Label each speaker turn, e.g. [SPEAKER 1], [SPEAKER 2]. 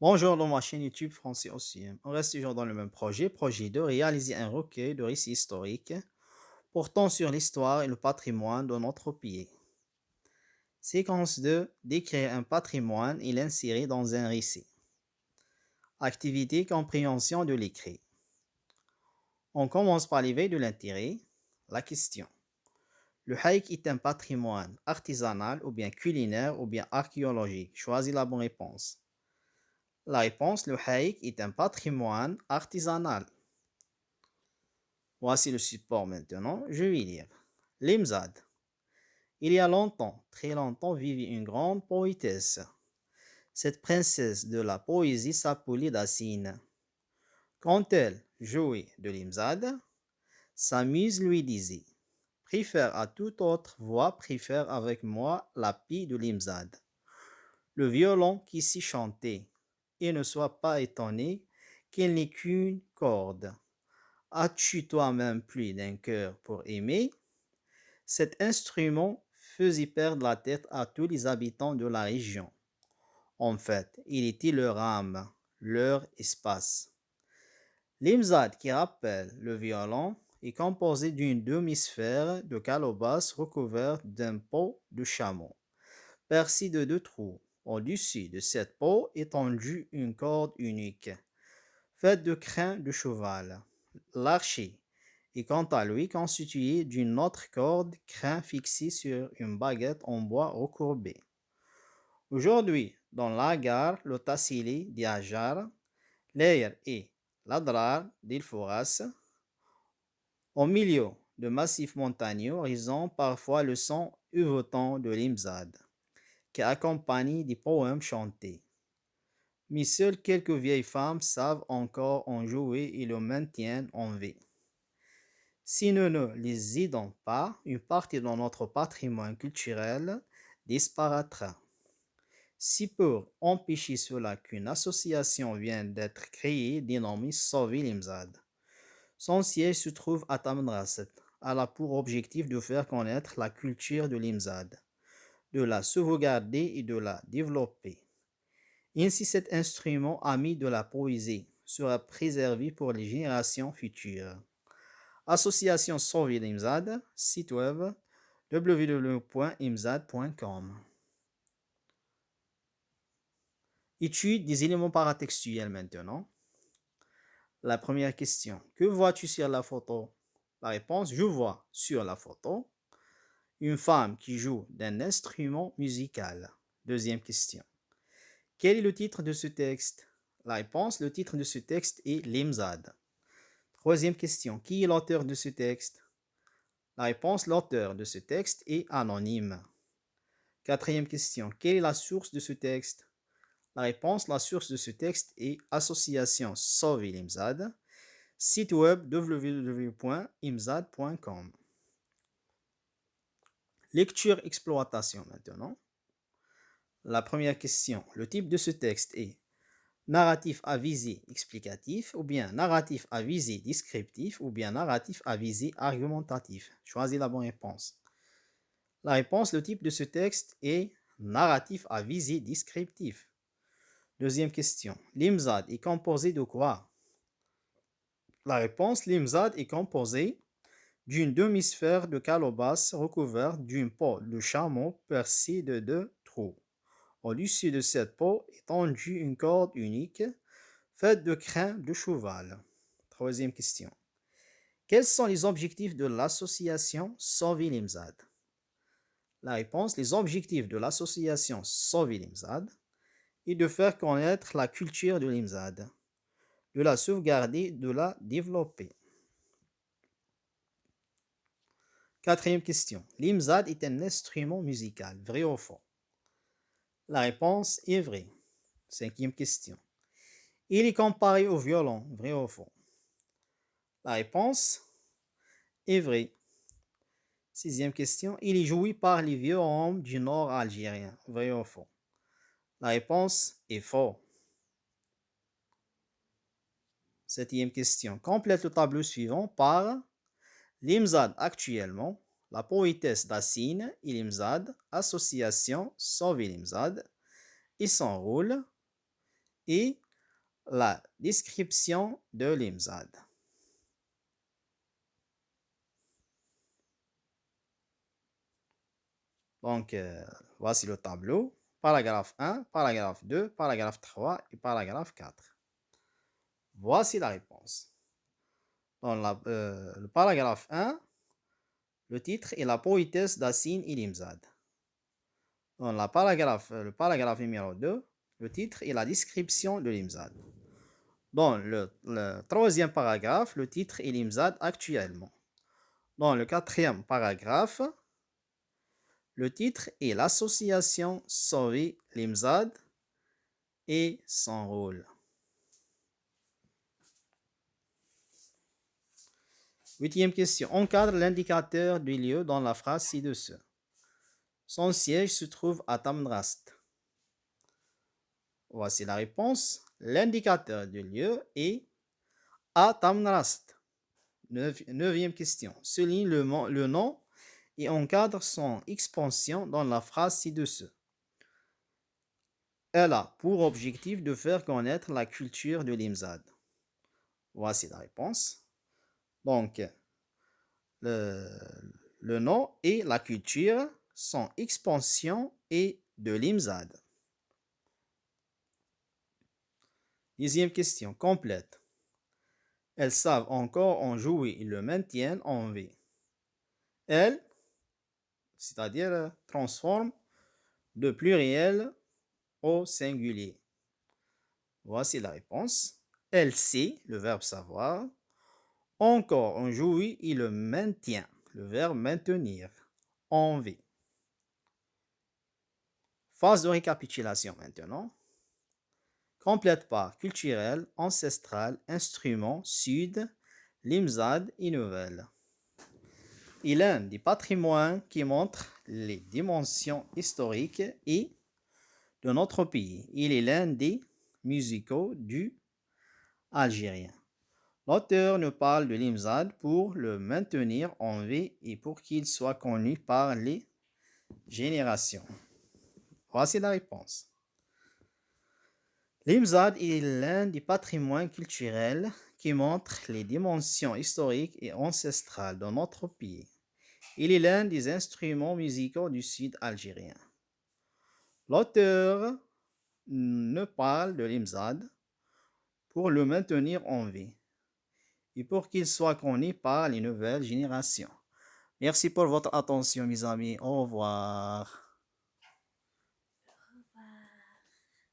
[SPEAKER 1] Bonjour dans ma chaîne YouTube Français aussi. On reste toujours dans le même projet de réaliser un recueil de récits historiques portant sur l'histoire et le patrimoine de notre pays. Séquence 2, décrire un patrimoine et l'insérer dans un récit. Activité compréhension de l'écrit. On commence par l'éveil de l'intérêt. La question. Le haïk est un patrimoine artisanal ou bien culinaire ou bien archéologique. Choisis la bonne réponse. La réponse, le haïk est un patrimoine artisanal. Voici le support maintenant, je vais lire. Limzad. Il y a longtemps, très longtemps, vivait une grande poétesse. Cette princesse de la poésie s'appelait Dacine. Quand elle jouait de l'imzad, sa muse lui disait: préfère à toute autre voix, préfère avec moi la pie de l'imzad. Le violon qui s'y chantait, et ne sois pas étonné qu'il n'ait qu'une corde. As-tu toi-même plus d'un cœur pour aimer? Cet instrument faisait perdre la tête à tous les habitants de la région. En fait, il était leur âme, leur espace. L'imzad, qui rappelle le violon, est composé d'une demi-sphère de calebasse recouverte d'un pot de chameau, percé de deux trous. Au-dessus de cette peau est tendue une corde unique, faite de crins de cheval. L'archet est quant à lui constitué d'une autre corde, crin fixée sur une baguette en bois recourbé. Aujourd'hui, dans l'Agar, le Tassili d'Ajar, l'Air et l'Adrar d'Il-Fouras, au milieu de massifs montagneux, résonne parfois le son uvotant de l'Imzad, qui accompagne des poèmes chantés. Mais seules quelques vieilles femmes savent encore en jouer et le maintiennent en vie. Si nous ne les aidons pas, une partie de notre patrimoine culturel disparaîtra. Si pour empêcher cela qu'une association vient d'être créée dénommée Sauver l'Imzad. Son siège se trouve à Tamanrasset. Elle a pour objectif de faire connaître la culture de l'Imzad, de la sauvegarder et de la développer. Ainsi, cet instrument ami de la poésie sera préservé pour les générations futures. Association Sauver l'Imzad, site web www.imzad.com. Étude des éléments paratextuels maintenant. La première question. Que vois-tu sur la photo? La réponse, je vois sur la photo une femme qui joue d'un instrument musical. Deuxième question. Quel est le titre de ce texte? La réponse, le titre de ce texte est L'Imzad. Troisième question. Qui est l'auteur de ce texte? La réponse, l'auteur de ce texte est anonyme. Quatrième question. Quelle est la source de ce texte? La réponse, la source de ce texte est Association Sauver l'Imzad, site web www.imzad.com. Lecture exploitation maintenant. La première question. Le type de ce texte est narratif à visée explicatif ou bien narratif à visée descriptif ou bien narratif à visée argumentatif. Choisis la bonne réponse. La réponse, le type de ce texte est narratif à visée descriptif. Deuxième question. L'imzad est composé de quoi? La réponse, l'imzad est composé d'une demi-sphère de calebasse recouverte d'une peau de chameau percée de deux trous. Au-dessus de cette peau est tendue une corde unique faite de crins de cheval. Troisième question. Quels sont les objectifs de l'association Sauver l'Imzad? La réponse, les objectifs de l'association Sauver l'Imzad est de faire connaître la culture de l'Imzad, de la sauvegarder, de la développer. Quatrième question. L'Imzad est un instrument musical, vrai ou faux? La réponse est vraie. Cinquième question. Il est comparé au violon, vrai ou faux? La réponse est vraie. Sixième question. Il est joué par les vieux hommes du nord algérien, vrai ou faux? La réponse est faux. Septième question. Complète le tableau suivant par l'Imzad actuellement, la poétesse Dacine et l'Imzad, association Sauver l'Imzad et son rôle, et la description de l'imzad. Donc, voici le tableau. Paragraphe 1, paragraphe 2, paragraphe 3 et paragraphe 4. Voici la réponse. Dans le paragraphe 1, le titre est la poétesse d'Assine Ilimzad. Dans le paragraphe numéro 2, le titre est la description de l'Imzad. Dans le troisième paragraphe, le titre est l'Imzad actuellement. Dans le quatrième paragraphe, le titre est l'association Sauver l'Imzad et son rôle. Huitième question. Encadre l'indicateur du lieu dans la phrase ci-dessus. Son siège se trouve à Tamrast. Voici la réponse. L'indicateur du lieu est à Tamrast. Neuvième question. Souligne le nom et encadre son expansion dans la phrase ci-dessus. Elle a pour objectif de faire connaître la culture de l'Imzad. Voici la réponse. Donc, le nom et la culture sont expansion et de l'Imzad. Dixième question, complète. Elles savent encore en jouer et le maintiennent en vie. Elles, c'est-à-dire transforme de pluriel au singulier. Voici la réponse. Elle sait, le verbe savoir. Encore on jouit et le maintient, le verbe maintenir, en vie. Phase de récapitulation maintenant. Complète par culturel, ancestral, instrument, sud, l'imzad et nouvelle. Il est un des patrimoines qui montre les dimensions historiques et de notre pays. Il est l'un des musicaux du algérien. L'auteur nous parle de l'imzad pour le maintenir en vie et pour qu'il soit connu par les générations. Voici la réponse. L'imzad est l'un des patrimoines culturels qui montre les dimensions historiques et ancestrales de notre pays. Il est l'un des instruments musicaux du sud algérien. L'auteur nous parle de l'imzad pour le maintenir en vie et pour qu'il soit connu par les nouvelles générations. Merci pour votre attention, mes amis. Au revoir.